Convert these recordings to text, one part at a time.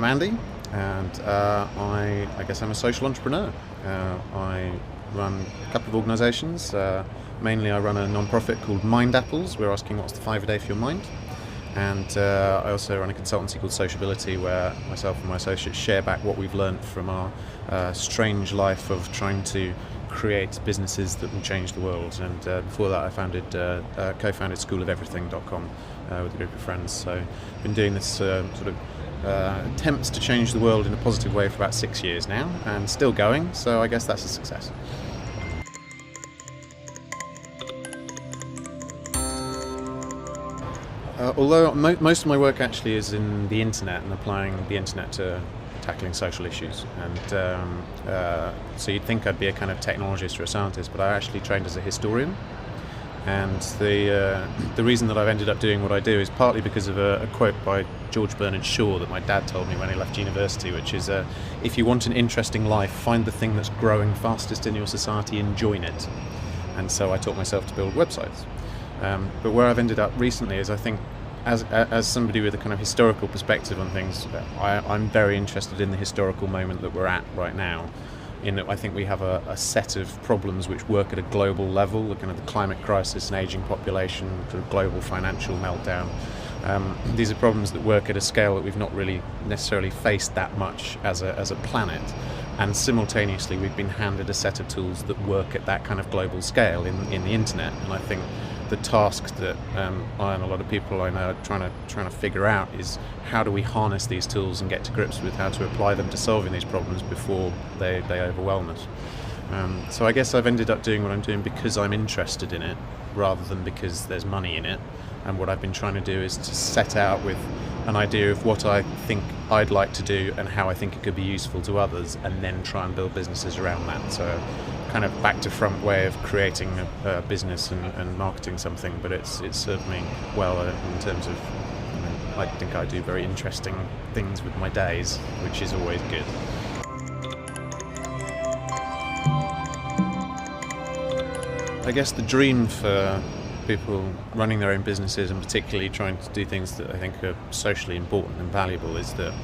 Andy, and I guess I'm a social entrepreneur. I run a couple of organisations. Mainly I run a non-profit called Mind Apples. We're asking what's the 5 a day for your mind. And I also run a consultancy called Sociability, where myself and my associates share back what we've learned from our strange life of trying to create businesses that will change the world. And before that I co-founded schooloferything.com with a group of friends. So I've been doing this attempts to change the world in a positive way for about 6 years now, and still going, so I guess that's a success. Although most of my work actually is in the internet and applying the internet to tackling social issues, and so you'd think I'd be a kind of technologist or a scientist, but I actually trained as a historian. And the reason that I've ended up doing what I do is partly because of a quote by George Bernard Shaw that my dad told me when he left university, which is, if you want an interesting life, find the thing that's growing fastest in your society and join it. And so I taught myself to build websites. But where I've ended up recently is, I think, as somebody with a kind of historical perspective on things, I'm very interested in the historical moment that we're at right now. In that I think we have a set of problems which work at a global level, the kind of the climate crisis, an ageing population, the global financial meltdown. These are problems that work at a scale that we've not really necessarily faced that much as a planet. And simultaneously we've been handed a set of tools that work at that kind of global scale in the internet. And I think the task that I and a lot of people I know are trying to figure out is, how do we harness these tools and get to grips with how to apply them to solving these problems before they overwhelm us. So I guess I've ended up doing what I'm doing because I'm interested in it, rather than because there's money in it. And what I've been trying to do is to set out with an idea of what I think I'd like to do and how I think it could be useful to others, and then try and build businesses around that. So kind of back to front way of creating a business and marketing something, but it's served me well in terms of, I think I do very interesting things with my days, which is always good. I guess the dream for people running their own businesses, and particularly trying to do things that I think are socially important and valuable, is that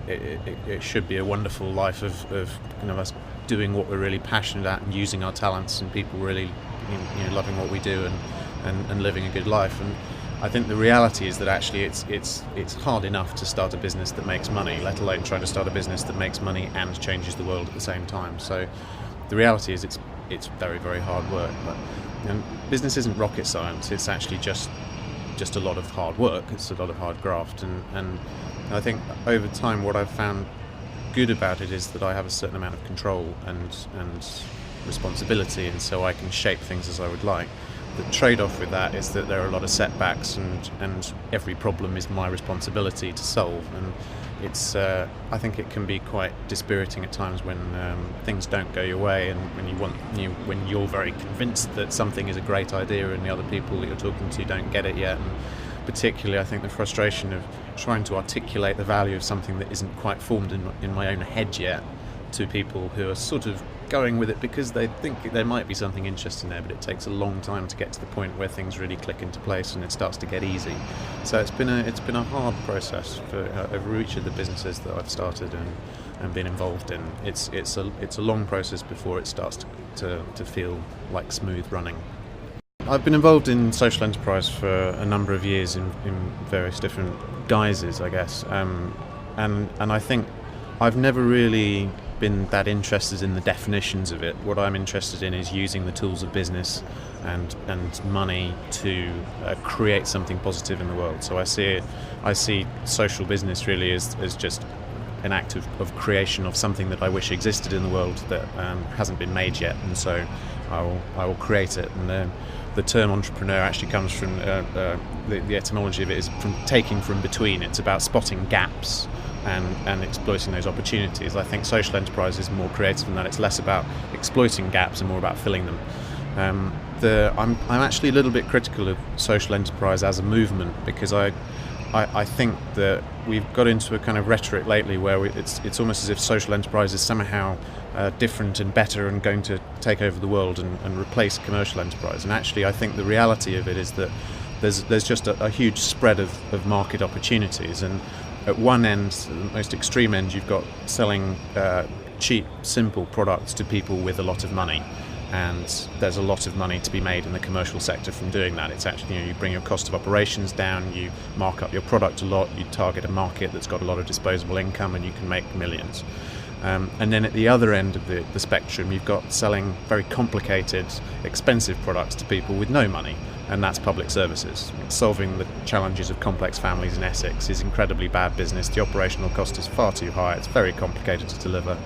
it should be a wonderful life of kind of us doing what we're really passionate at and using our talents, and people really loving what we do and living a good life. And I think the reality is that actually it's hard enough to start a business that makes money, let alone trying to start a business that makes money and changes the world at the same time. So the reality is it's very, very hard work. But business isn't rocket science. It's actually just a lot of hard work. It's a lot of hard graft, and I think over time what I've found good about it is that I have a certain amount of control and responsibility, and so I can shape things as I would like. The trade-off with that is that there are a lot of setbacks, and every problem is my responsibility to solve. And it's I think it can be quite dispiriting at times when things don't go your way, and when you're very convinced that something is a great idea and the other people that you're talking to don't get it yet. And particularly I think the frustration of trying to articulate the value of something that isn't quite formed in my own head yet to people who are sort of going with it because they think there might be something interesting there, but it takes a long time to get to the point where things really click into place and it starts to get easy. So it's been a hard process for over each of the businesses that I've started and been involved in. It's a long process before it starts to feel like smooth running. I've been involved in social enterprise for a number of years in various different guises, I guess, and I think I've never really been that interested in the definitions of it. What I'm interested in is using the tools of business and money to create something positive in the world. So I see social business really as just an act of creation of something that I wish existed in the world that hasn't been made yet, and so I will create it. And the term entrepreneur actually comes from the etymology of it is from taking from between. It's about spotting gaps and exploiting those opportunities. I think social enterprise is more creative than that. It's less about exploiting gaps and more about filling them. I'm actually a little bit critical of social enterprise as a movement, because I think that we've got into a kind of rhetoric lately where it's almost as if social enterprise is somehow different and better and going to take over the world and replace commercial enterprise. And actually I think the reality of it is that there's just a huge spread of market opportunities, and at one end, the most extreme end, you've got selling cheap, simple products to people with a lot of money. And there's a lot of money to be made in the commercial sector from doing that. It's actually, you bring your cost of operations down, you mark up your product a lot, you target a market that's got a lot of disposable income, and you can make millions. And then at the other end of the spectrum, you've got selling very complicated, expensive products to people with no money, and that's public services. Solving the challenges of complex families in Essex is incredibly bad business. The operational cost is far too high, it's very complicated to deliver,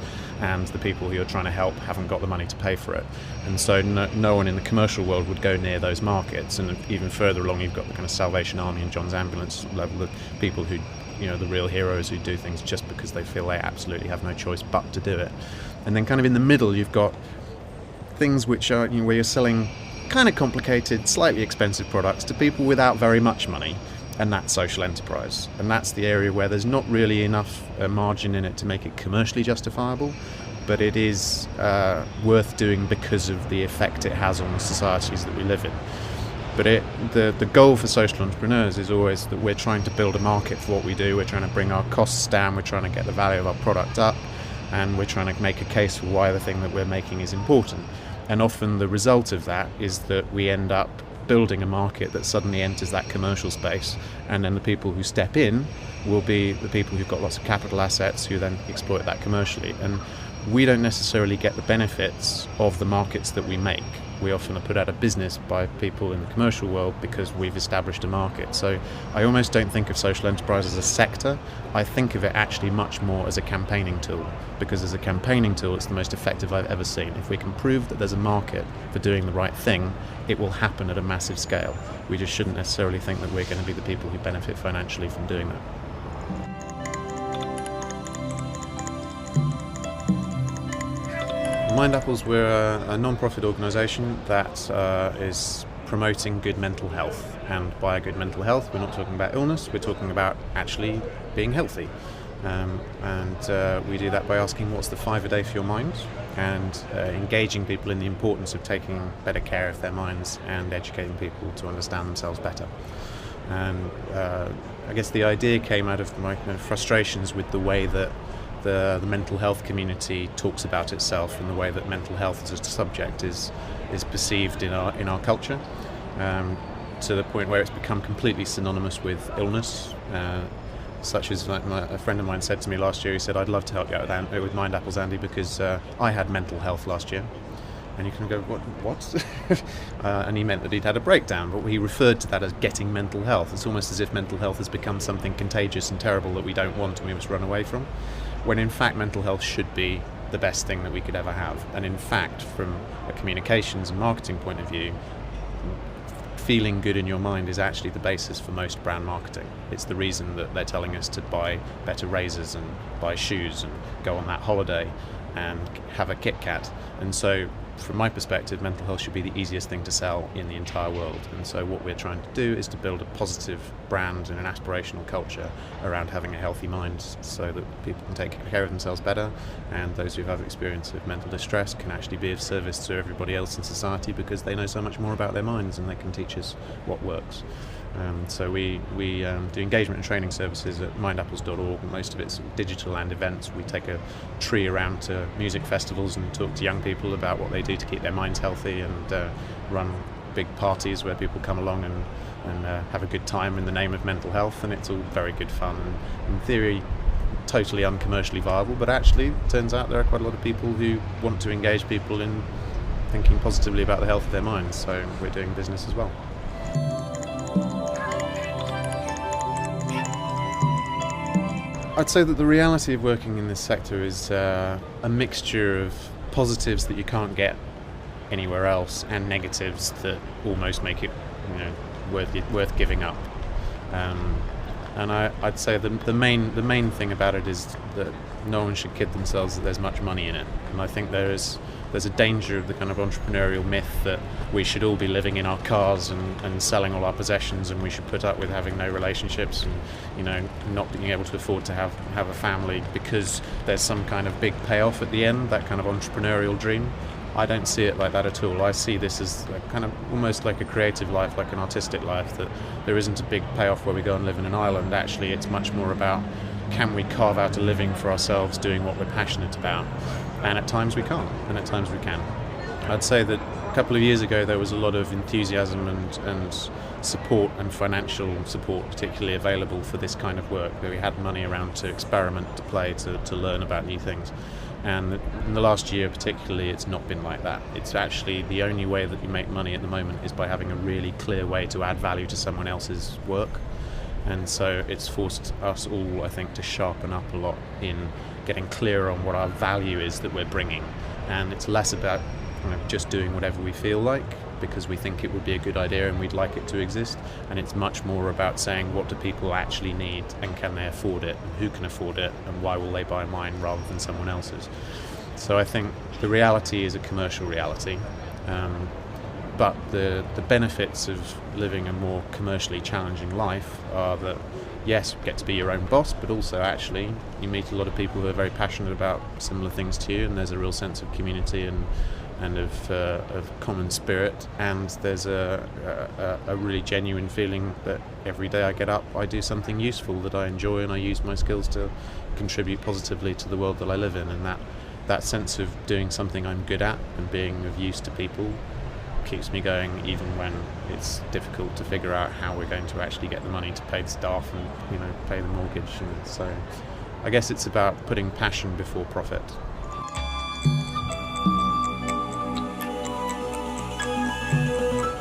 and the people who you're trying to help haven't got the money to pay for it. And so no one in the commercial world would go near those markets. And even further along, you've got the kind of Salvation Army and John's Ambulance level of people who, the real heroes who do things just because they feel they absolutely have no choice but to do it. And then kind of in the middle, you've got things which are, where you're selling kind of complicated, slightly expensive products to people without very much money. And that's social enterprise. And that's the area where there's not really enough margin in it to make it commercially justifiable, but it is worth doing because of the effect it has on the societies that we live in. But the goal for social entrepreneurs is always that we're trying to build a market for what we do, we're trying to bring our costs down, we're trying to get the value of our product up, and we're trying to make a case for why the thing that we're making is important. And often the result of that is that we end up building a market that suddenly enters that commercial space, and then the people who step in will be the people who've got lots of capital assets who then exploit that commercially. And we don't necessarily get the benefits of the markets that we make. We often are put out of business by people in the commercial world because we've established a market. So I almost don't think of social enterprise as a sector. I think of it actually much more as a campaigning tool, because as a campaigning tool it's the most effective I've ever seen. If we can prove that there's a market for doing the right thing, it will happen at a massive scale. We just shouldn't necessarily think that we're going to be the people who benefit financially from doing that. Mind Apples, we're a non-profit organisation that is promoting good mental health. And by good mental health, we're not talking about illness, we're talking about actually being healthy. And we do that by asking what's the 5 a day for your mind, and engaging people in the importance of taking better care of their minds and educating people to understand themselves better. And I guess the idea came out of my frustrations with the way that the mental health community talks about itself, and the way that mental health as a subject is perceived in our culture, to the point where it's become completely synonymous with illness. Such as a friend of mine said to me last year, he said, "I'd love to help you out with Mind Apples, Andy, because I had mental health last year." And you can go, what? And he meant that he'd had a breakdown, but he referred to that as getting mental health. It's almost as if mental health has become something contagious and terrible that we don't want and we must run away from, when in fact mental health should be the best thing that we could ever have. And in fact, from a communications and marketing point of view, feeling good in your mind is actually the basis for most brand marketing. It's the reason that they're telling us to buy better razors and buy shoes and go on that holiday and have a Kit Kat. And so from my perspective, mental health should be the easiest thing to sell in the entire world. And so what we're trying to do is to build a positive brand and an aspirational culture around having a healthy mind, so that people can take care of themselves better, and those who have experience of mental distress can actually be of service to everybody else in society, because they know so much more about their minds and they can teach us what works. So we do engagement and training services at mindapples.org. Most of it's digital and events. We take a tree around to music festivals and talk to young people about what they do to keep their minds healthy, and run big parties where people come along and have a good time in the name of mental health, and it's all very good fun. And in theory, totally uncommercially viable, but actually it turns out there are quite a lot of people who want to engage people in thinking positively about the health of their minds, so we're doing business as well. I'd say that the reality of working in this sector is a mixture of positives that you can't get anywhere else, and negatives that almost make it, worth giving up. And I'd say the main thing about it is that no one should kid themselves that there's much money in it. And I think there's a danger of the kind of entrepreneurial myth that we should all be living in our cars and selling all our possessions, and we should put up with having no relationships and not being able to afford to have a family because there's some kind of big payoff at the end, that kind of entrepreneurial dream. I don't see it like that at all. I see this as kind of almost like a creative life, like an artistic life, that there isn't a big payoff where we go and live in an island. Actually, it's much more about can we carve out a living for ourselves doing what we're passionate about? And at times we can't, and at times we can. I'd say that a couple of years ago there was a lot of enthusiasm and support and financial support particularly available for this kind of work, where we had money around to experiment, to play, to learn about new things. And in the last year particularly, it's not been like that. It's actually the only way that you make money at the moment is by having a really clear way to add value to someone else's work. And so it's forced us all, I think, to sharpen up a lot in getting clearer on what our value is that we're bringing. And it's less about just doing whatever we feel like because we think it would be a good idea and we'd like it to exist, and it's much more about saying what do people actually need and can they afford it and who can afford it and why will they buy mine rather than someone else's. So I think the reality is a commercial reality, but the benefits of living a more commercially challenging life are that yes, you get to be your own boss, but also actually you meet a lot of people who are very passionate about similar things to you, and there's a real sense of community and of common spirit, and there's a really genuine feeling that every day I get up I do something useful that I enjoy and I use my skills to contribute positively to the world that I live in, and that sense of doing something I'm good at and being of use to people keeps me going even when it's difficult to figure out how we're going to actually get the money to pay the staff and pay the mortgage. And so I guess it's about putting passion before profit.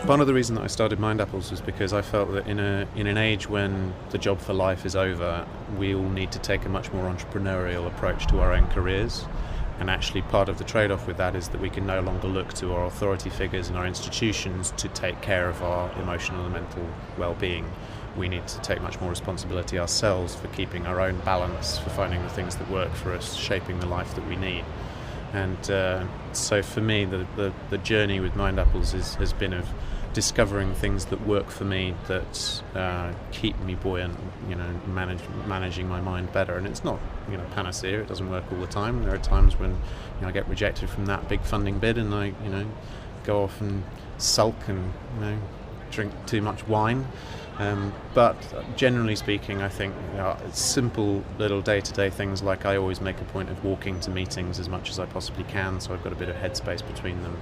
One of the reasons that I started Mind Apples was because I felt that in an age when the job for life is over, we all need to take a much more entrepreneurial approach to our own careers. And actually part of the trade-off with that is that we can no longer look to our authority figures and our institutions to take care of our emotional and mental well-being. We need to take much more responsibility ourselves for keeping our own balance, for finding the things that work for us, shaping the life that we need. And so for me, the journey with Mind Apples has been of discovering things that work for me, that keep me buoyant, managing my mind better. And it's not, panacea. It doesn't work all the time. There are times when I get rejected from that big funding bid, and I, go off and sulk and drink too much wine. But generally speaking, I think simple little day-to-day things, like I always make a point of walking to meetings as much as I possibly can, so I've got a bit of headspace between them.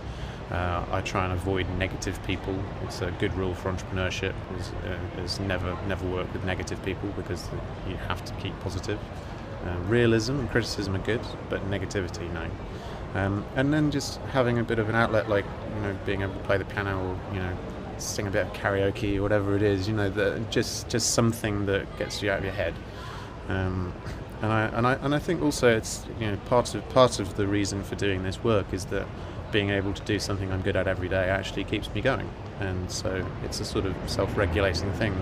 I try and avoid negative people. It's a good rule for entrepreneurship, is never work with negative people, because you have to keep positive. Realism and criticism are good, but negativity, no. And then just having a bit of an outlet, like being able to play the piano, or sing a bit of karaoke or whatever it is, just something that gets you out of your head. And I think also it's part of the reason for doing this work is that being able to do something I'm good at every day actually keeps me going. And so it's a sort of self-regulating thing.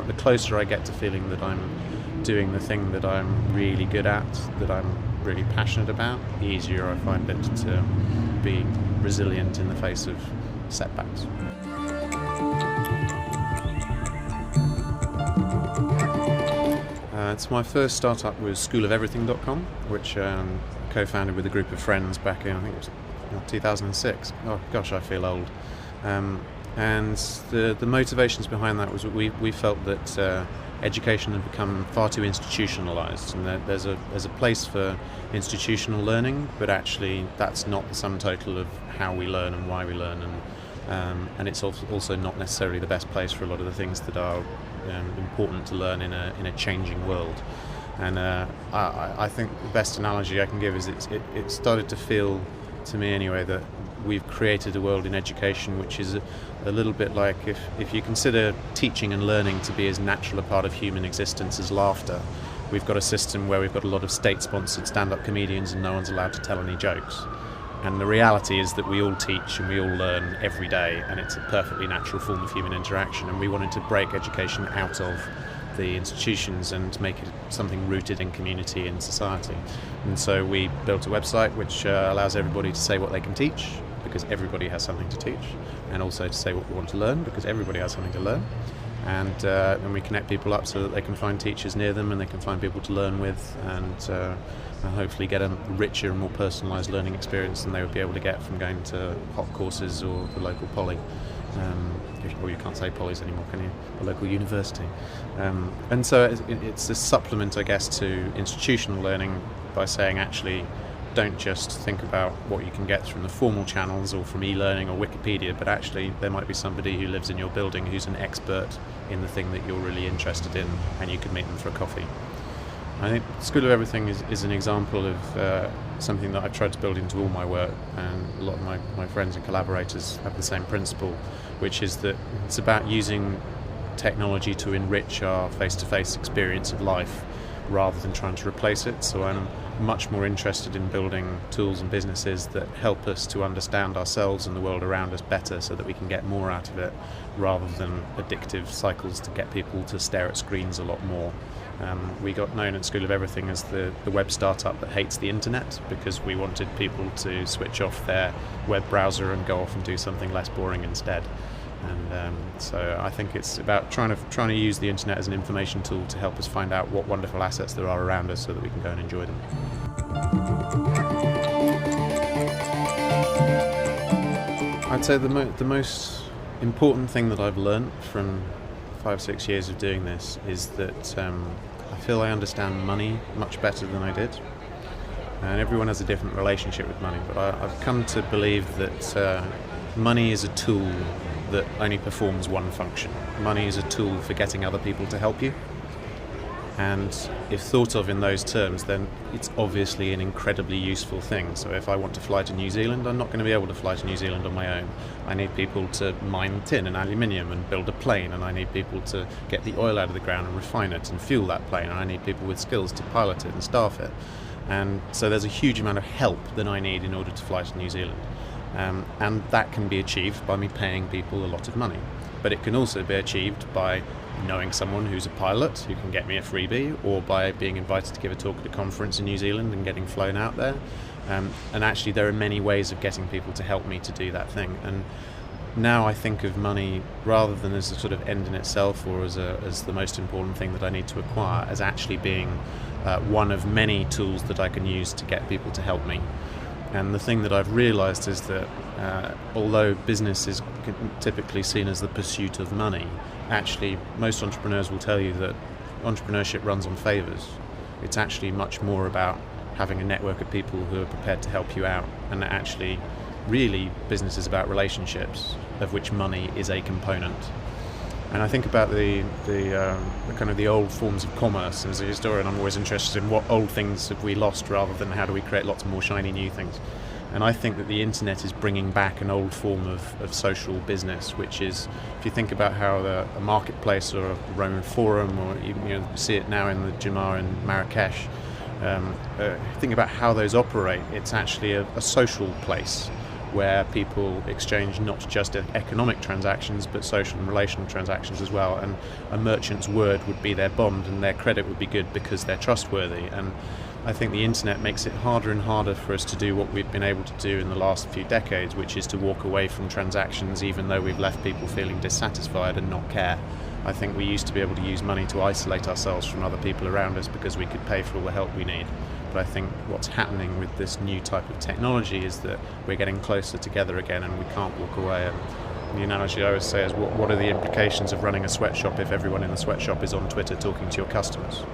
The closer I get to feeling that I'm doing the thing that I'm really good at, that I'm really passionate about, the easier I find it to be resilient in the face of setbacks. So my first startup was schooloferything.com, which co-founded with a group of friends back in, I think it was 2006. Oh gosh, I feel old. And the motivations behind that was that we felt that education had become far too institutionalized, and that there's a place for institutional learning, but actually that's not the sum total of how we learn and why we learn, and it's also not necessarily the best place for a lot of the things that are important to learn in a changing world. And I think the best analogy I can give is it started to feel, to me anyway, that we've created a world in education which is a little bit like if you consider teaching and learning to be as natural a part of human existence as laughter, we've got a system where we've got a lot of state-sponsored stand-up comedians and no one's allowed to tell any jokes. And the reality is that we all teach and we all learn every day, and it's a perfectly natural form of human interaction, and we wanted to break education out of the institutions and make it something rooted in community and society. And so we built a website which allows everybody to say what they can teach, because everybody has something to teach, and also to say what we want to learn, because everybody has something to learn. And we connect people up so that they can find teachers near them and they can find people to learn with, and hopefully get a richer and more personalised learning experience than they would be able to get from going to hot courses or the local poly. Or you can't say polys anymore, can you? A local university. And so it's a supplement, I guess, to institutional learning by saying, actually, don't just think about what you can get from the formal channels or from e-learning or Wikipedia, but actually there might be somebody who lives in your building who's an expert in the thing that you're really interested in, and you can meet them for a coffee. I think School of Everything is an example of something that I've tried to build into all my work, and a lot of my friends and collaborators have the same principle, which is that it's about using technology to enrich our face-to-face experience of life rather than trying to replace it. So I'm much more interested in building tools and businesses that help us to understand ourselves and the world around us better so that we can get more out of it, rather than addictive cycles to get people to stare at screens a lot more. We got known at School of Everything as the web startup that hates the internet, because we wanted people to switch off their web browser and go off and do something less boring instead. And so I think it's about trying to use the internet as an information tool to help us find out what wonderful assets there are around us so that we can go and enjoy them. I'd say the most important thing that I've learned from 5-6 years of doing this is that I feel I understand money much better than I did. And everyone has a different relationship with money, but I've come to believe that money is a tool that only performs one function. Money is a tool for getting other people to help you. And if thought of in those terms, then it's obviously an incredibly useful thing. So if I want to fly to New Zealand, I'm not going to be able to fly to New Zealand on my own. I need people to mine tin and aluminium and build a plane, and I need people to get the oil out of the ground and refine it and fuel that plane, and I need people with skills to pilot it and staff it. And so there's a huge amount of help that I need in order to fly to New Zealand. And that can be achieved by me paying people a lot of money. But it can also be achieved by knowing someone who's a pilot who can get me a freebie, or by being invited to give a talk at a conference in New Zealand and getting flown out there. And actually there are many ways of getting people to help me to do that thing. And now I think of money rather than as a sort of end in itself, or as the most important thing that I need to acquire, as actually being one of many tools that I can use to get people to help me. And the thing that I've realised is that although business is typically seen as the pursuit of money, actually most entrepreneurs will tell you that entrepreneurship runs on favours. It's actually much more about having a network of people who are prepared to help you out, and actually really business is about relationships, of which money is a component. And I think about the kind of the old forms of commerce. As a historian, I'm always interested in what old things have we lost, rather than how do we create lots more shiny new things. And I think that the internet is bringing back an old form of social business, which is, if you think about how a marketplace or a Roman forum, or you see it now in the Jumar in Marrakesh, think about how those operate. It's actually a social place where people exchange not just economic transactions, but social and relational transactions as well. And a merchant's word would be their bond, and their credit would be good because they're trustworthy. And I think the internet makes it harder and harder for us to do what we've been able to do in the last few decades, which is to walk away from transactions even though we've left people feeling dissatisfied and not care. I think we used to be able to use money to isolate ourselves from other people around us because we could pay for all the help we need. But I think what's happening with this new type of technology is that we're getting closer together again, and we can't walk away. And the analogy I always say is, what are the implications of running a sweatshop if everyone in the sweatshop is on Twitter talking to your customers?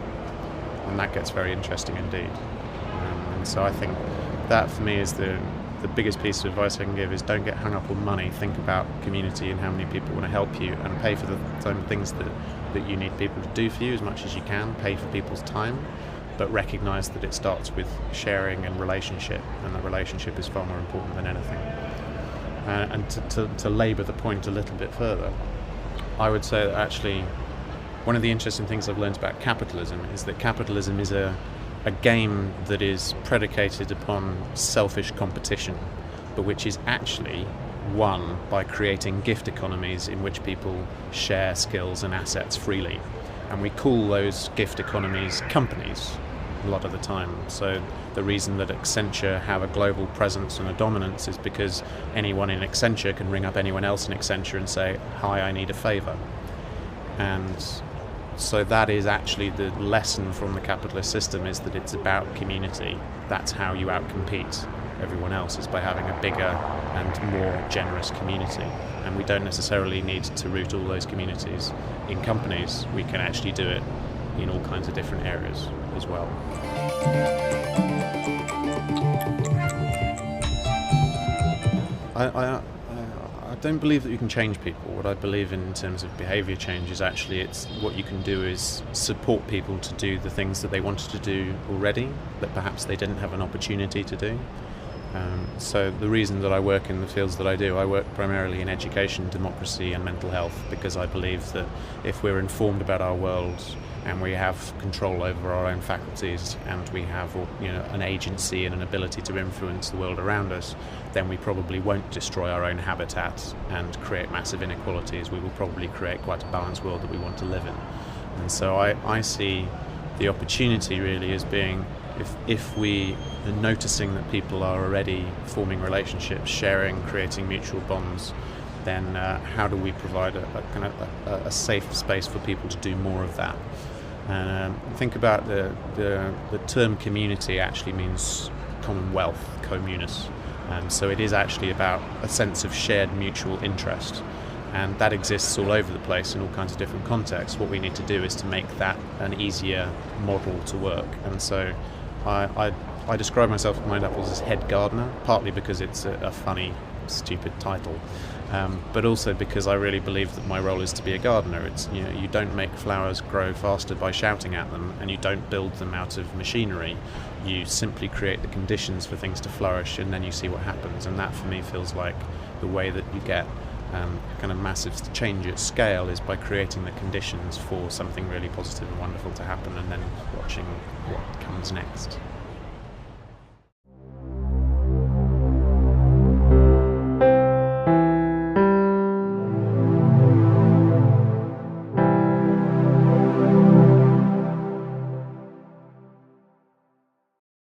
And that gets very interesting indeed. And so I think that for me is the biggest piece of advice I can give, is don't get hung up on money. Think about community and how many people want to help you, and pay for the same things that you need people to do for you as much as you can. Pay for people's time, but recognise that it starts with sharing and relationship, and the relationship is far more important than anything. And to labour the point a little bit further, I would say that actually one of the interesting things I've learned about capitalism is that capitalism is a game that is predicated upon selfish competition, but which is actually won by creating gift economies in which people share skills and assets freely. And we call those gift economies companies a lot of the time. So the reason that Accenture have a global presence and a dominance is because anyone in Accenture can ring up anyone else in Accenture and say, "Hi, I need a favour." And so that is actually the lesson from the capitalist system, is that it's about community. That's how you outcompete. everyone else is by having a bigger and more generous community. And we don't necessarily need to root all those communities in companies. We can actually do it in all kinds of different areas as well. I don't believe that you can change people. What I believe in terms of behaviour change is actually what you can do is support people to do the things that they wanted to do already, that perhaps they didn't have an opportunity to do. So the reason that I work in the fields that I do, I work primarily in education, democracy and mental health, because I believe that if we're informed about our world and we have control over our own faculties and we have an agency and an ability to influence the world around us, then we probably won't destroy our own habitat and create massive inequalities. We will probably create quite a balanced world that we want to live in. And so I see the opportunity really as being, if we are noticing that people are already forming relationships, sharing, creating mutual bonds, then how do we provide a safe space for people to do more of that? Think about the term community actually means commonwealth, communis. So it is actually about a sense of shared mutual interest. And that exists all over the place in all kinds of different contexts. What we need to do is to make that an easier model to work. And so I describe myself at Mind Apples as head gardener, partly because it's a funny, stupid title, but also because I really believe that my role is to be a gardener. It's, you don't make flowers grow faster by shouting at them, and you don't build them out of machinery. You simply create the conditions for things to flourish, and then you see what happens. And that, for me, feels like the way that you get kind of massive change at scale is by creating the conditions for something really positive and wonderful to happen, and then watching what comes next.